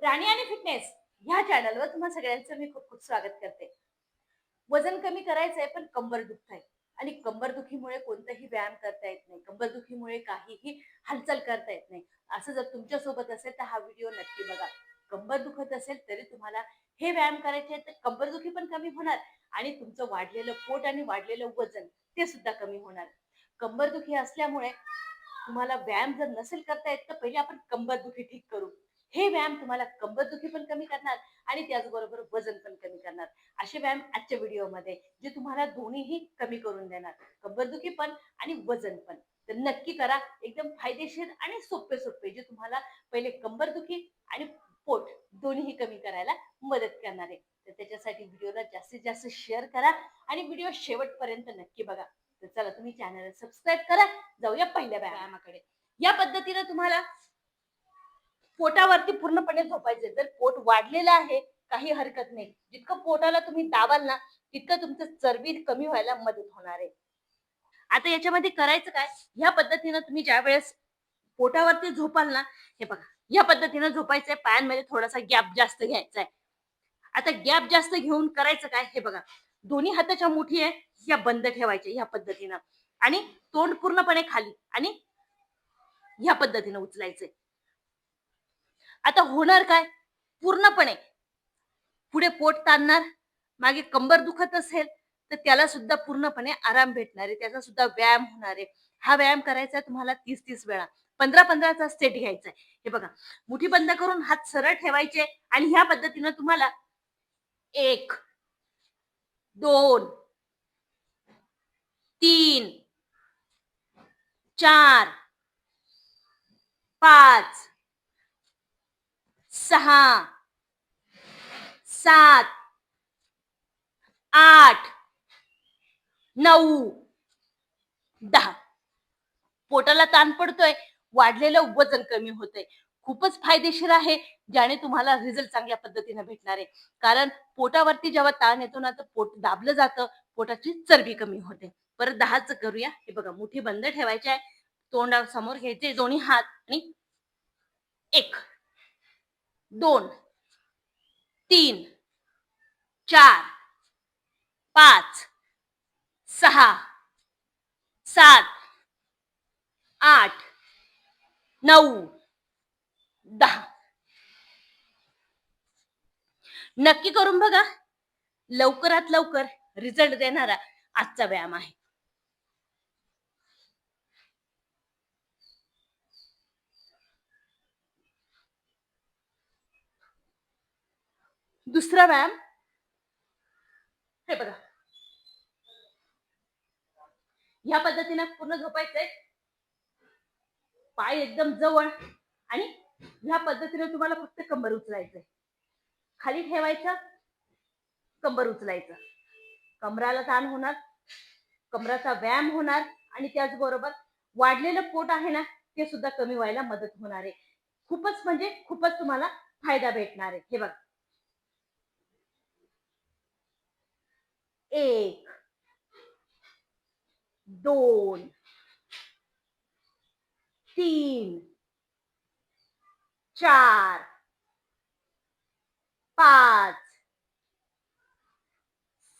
प्राणी आणि फिटनेस ह्या चॅनलवर तुम्हा सगळ्यांचं मी खूप खूप स्वागत करते. वजन कमी करायचंय पण कंबर दुखतंय आणि कंबरदुखीमुळे कोणताही व्यायाम करता येत नाही. कंबरदुखीमुळे काहीही हालचाल करता येत नाही. असं जर तुमच्या सोबत असेल तर हा व्हिडिओ नक्की बघा. कंबर दुखत असेल तरी तुम्हाला हे व्यायाम करायचे आहेत, तर कंबरदुखी पण कमी होणार आणि तुमचं वाढलेलं पोट आणि वाढलेलं वजन ते सुद्धा कमी होणार. कंबरदुखी असल्यामुळे तुम्हाला व्यायाम जर नसेल करता येत तर पहिले आपण कंबरदुखी ठीक करू. हे व्यायाम तुम्हाला कंबरदुखी पण कमी करणार आणि त्याचबरोबर वजन पण कमी करणार. असे व्यायाम आजच्या व्हिडिओमध्ये जे तुम्हाला दोन्हीही कमी करून देणार. कंबरदुखी पण आणि वजन पण. तर नक्की करा. एकदम फायदेशीर आणि सोपे सोपे जे तुम्हाला पहिले कंबरदुखी आणि पोट दोन्हीही कमी करायला मदत करणार आहे. तर त्याच्यासाठी व्हिडिओला जास्तीत जास्त शेअर करा आणि व्हिडिओ शेवटपर्यंत नक्की बघा. तर चला तुम्ही चॅनलला सबस्क्राईब करा. जाऊया पहिल्या व्यायामाकडे. या पद्धतीने तुम्हाला पोटावरती पूर्णपणे झोपायचे. जर पोट वाढलेलं आहे काही हरकत नाही. जितकं पोटाला तुम्ही दाबाल ना तितकं तुमचं चरबी कमी व्हायला मदत होणार आहे. आता याच्यामध्ये करायचं काय, ह्या पद्धतीनं तुम्ही ज्या वेळेस पोटावरती झोपाल ना, हे बघा या पद्धतीनं झोपायचंय. पायांमध्ये थोडासा गॅप जास्त घ्यायचा आहे. आता गॅप जास्त घेऊन करायचं काय, हे बघा दोन्ही हाताच्या मुठी आहे या बंद ठेवायच्या ह्या पद्धतीनं आणि तोंड पूर्णपणे खाली आणि ह्या पद्धतीनं उचलायचंय. आता होणार काय, पूर्णपणे पुढे पोट ताणणार, मागे कंबर दुखत असेल तर त्याला सुद्धा पूर्णपणे आराम भेटणार आहे. त्याचा सुद्धा व्यायाम होणार आहे. हा व्यायाम करायचा तुम्हाला 30-30 वेळा. 15-15चा सेट घ्यायचा आहे. हे बघा मुठी बंद करून हात सरळ ठेवायचे आणि ह्या पद्धतीनं तुम्हाला 1, 2, 3, 4, 5, 6, 7, 8, 9, 10. पोटाला ताण पडतोय, वाढलेलं वजन कमी होतंय. खूपच फायदेशीर आहे, ज्याने तुम्हाला रिझल्ट चांगल्या पद्धतीने भेटणार आहे. कारण पोटावरती जेव्हा ताण येतो ना, तर पोट दाबलं जातं, पोटाची चरबी कमी होते. परत 10च करूया. हे बघा मुठी बंद ठेवायची आहे, तोंडासमोर घ्यायचे दोन्ही हात आणि 1, 2, 3, 4, 5, 6, 7, 8, 9, 10. नक्की करून बघा. लवकरात लवकर रिझल्ट देणारा आजचा व्यायाम आहे. दुसरा व्यायाम, हे बघा ह्या पद्धतीने पूर्ण झोपायचंय. पाय एकदम जवळ आणि ह्या पद्धतीने तुम्हाला फक्त कंबर उचलायचंय. खाली ठेवायचं, कंबर उचलायचं. कमराला ताण होणार, कमराचा व्यायाम होणार आणि त्याचबरोबर वाढलेलं पोट आहे ना ते सुद्धा कमी व्हायला मदत होणार आहे. खूपच म्हणजे खूपच तुम्हाला फायदा भेटणार आहे. हे बघा 1, 2, 3, 4, 5,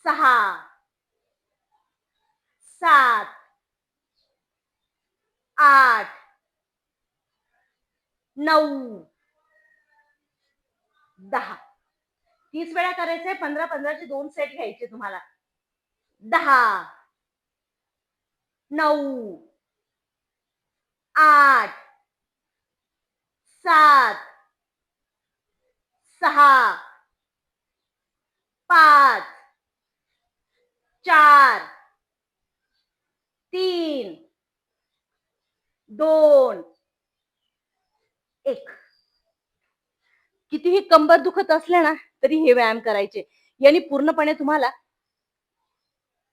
6, 7, 8, 9, 10. 30 वेळा करायचंय. 15-15चे 2 सेट घ्यायचे तुम्हाला. 10, 9, 8, 7, 6, 5, 4, 3, 2, 1. कितीही कंबर दुखत असले ना तरी हे व्यायाम करायचे. याने पूर्णपणे तुम्हाला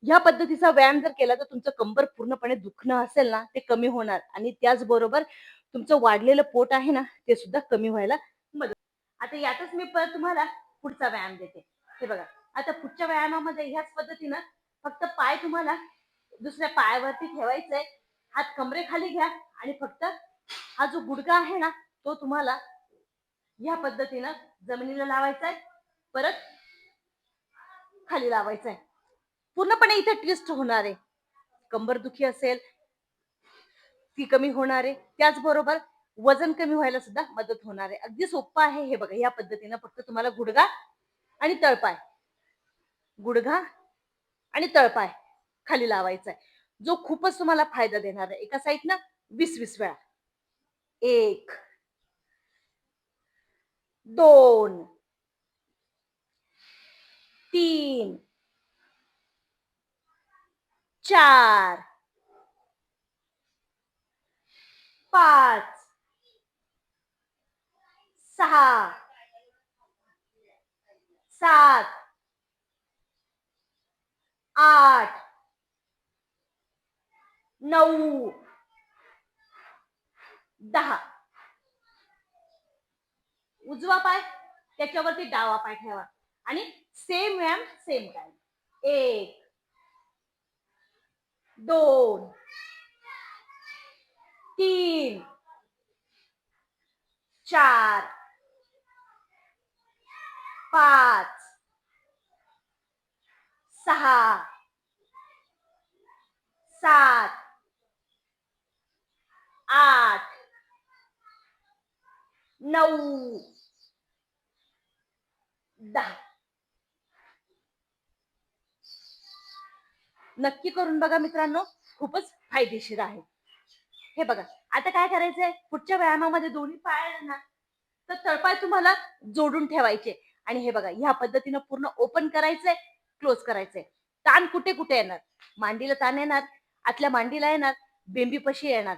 ह्या पद्धतीचा व्यायाम जर केला तर तुमचं कंबर पूर्णपणे दुखणं असेल ना ते कमी होणार आणि त्याचबरोबर तुमचं वाढलेलं पोट आहे ना ते सुद्धा कमी व्हायला मदत. आता यातच मी परत तुम्हाला पुढचा व्यायाम देते. हे बघा आता पुढच्या व्यायामामध्ये ह्याच पद्धतीनं फक्त पाय तुम्हाला दुसऱ्या पायावरती ठेवायचंय. हात कमरेखाली घ्या आणि फक्त हा जो गुडघा आहे ना तो तुम्हाला ह्या पद्धतीनं जमिनीला लावायचंय, परत खाली लावायचंय. पूर्णपणे इथे ट्विस्ट होणार आहे. कंबरदुखी असेल ती कमी होणार आहे, त्याचबरोबर वजन कमी व्हायला सुद्धा मदत होणार आहे. अगदी सोपं आहे हे बघा. या पद्धतीनं फक्त तुम्हाला गुडघा आणि तळपाय, गुडघा आणि तळपाय खाली लावायचा आहे, जो खूपच तुम्हाला फायदा देणार आहे. एका साईडनं 20-20 वेळा. 1, 2, 3, 4, 5, 6, 7, 8, 9, 10. उजवा पाय त्याच्यावरती डावा पाय ठेवा आणि सेम व्यायाम सेम टाइम. 1, 2, 3, 4, 5, 6, 7, 8, 9, 10. नक्की करून बघा मित्रांनो, खूपच फायदेशीर आहे. हे बघा, आता काय करायचंय, पुढच्या व्यायामामध्ये दोन्ही पाय ना तर तळपाय तुम्हाला जोडून ठेवायचे आणि हे बघा ह्या पद्धतीनं पूर्ण ओपन करायचंय, क्लोज करायचंय. ताण कुठे कुठे येणार, मांडीला ताण येणार, आतल्या मांडीला येणार, बेंबीपाशी येणार.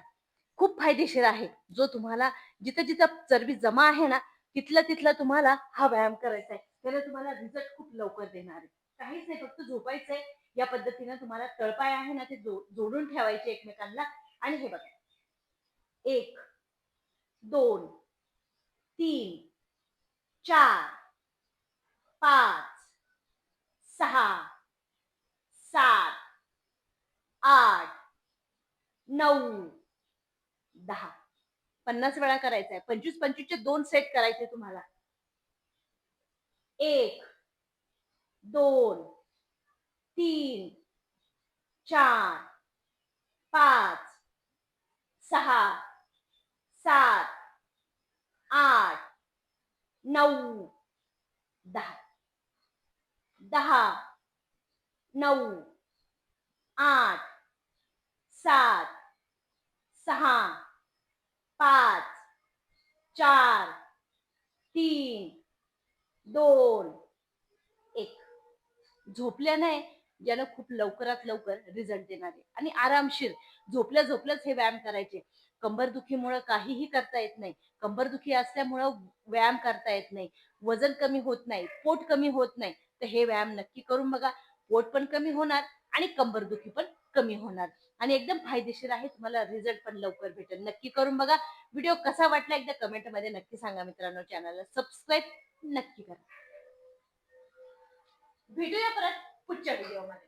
खूप फायदेशीर आहे. जो तुम्हाला जिथं जिथं चरबी जमा आहे ना, तिथलं तुम्हाला हा व्यायाम करायचा आहे. त्याला तुम्हाला रिझल्ट खूप लवकर देणार आहे. काहीच नाही, फक्त झोपायचंय. या पद्धतीनं तुम्हाला तळपाय आहे ना ते जोडून ठेवायचे एकमेकांना आणि हे बघा 1, 2, 3, 4, 5, 6, 7, 8, 9, 10. 50 वेळा करायचंय. 25-25 चे 2 सेट करायचे तुम्हाला. 1, 2, 3, 4, 5, 6, 7, 8, 9, 10. 10, 9, 8, 7, 6, 5, 4, 3, 2, 1. झोपल्या नाही ज्यानं खूप लवकरात लवकर रिझल्ट देणार आहे आणि आरामशीर झोपल्याच हे व्यायाम करायचे. कंबरदुखीमुळे काहीही करता येत नाही. कंबरदुखी असल्यामुळं व्यायाम करता येत नाही, वजन कमी होत नाही, पोट कमी होत नाही. तर हे व्यायाम नक्की करून बघा. पोट पण कमी होणार आणि कंबरदुखी पण कमी होणार आणि एकदम फायदेशीर आहे. तुम्हाला रिझल्ट पण लवकर भेटेल. नक्की करून बघा. व्हिडिओ कसा वाटला एकदा कमेंट मध्ये नक्की सांगा मित्रांनो. चॅनलला सबस्क्राईब नक्की करा. भेटूया परत पुढच्या व्हिडिओमध्ये.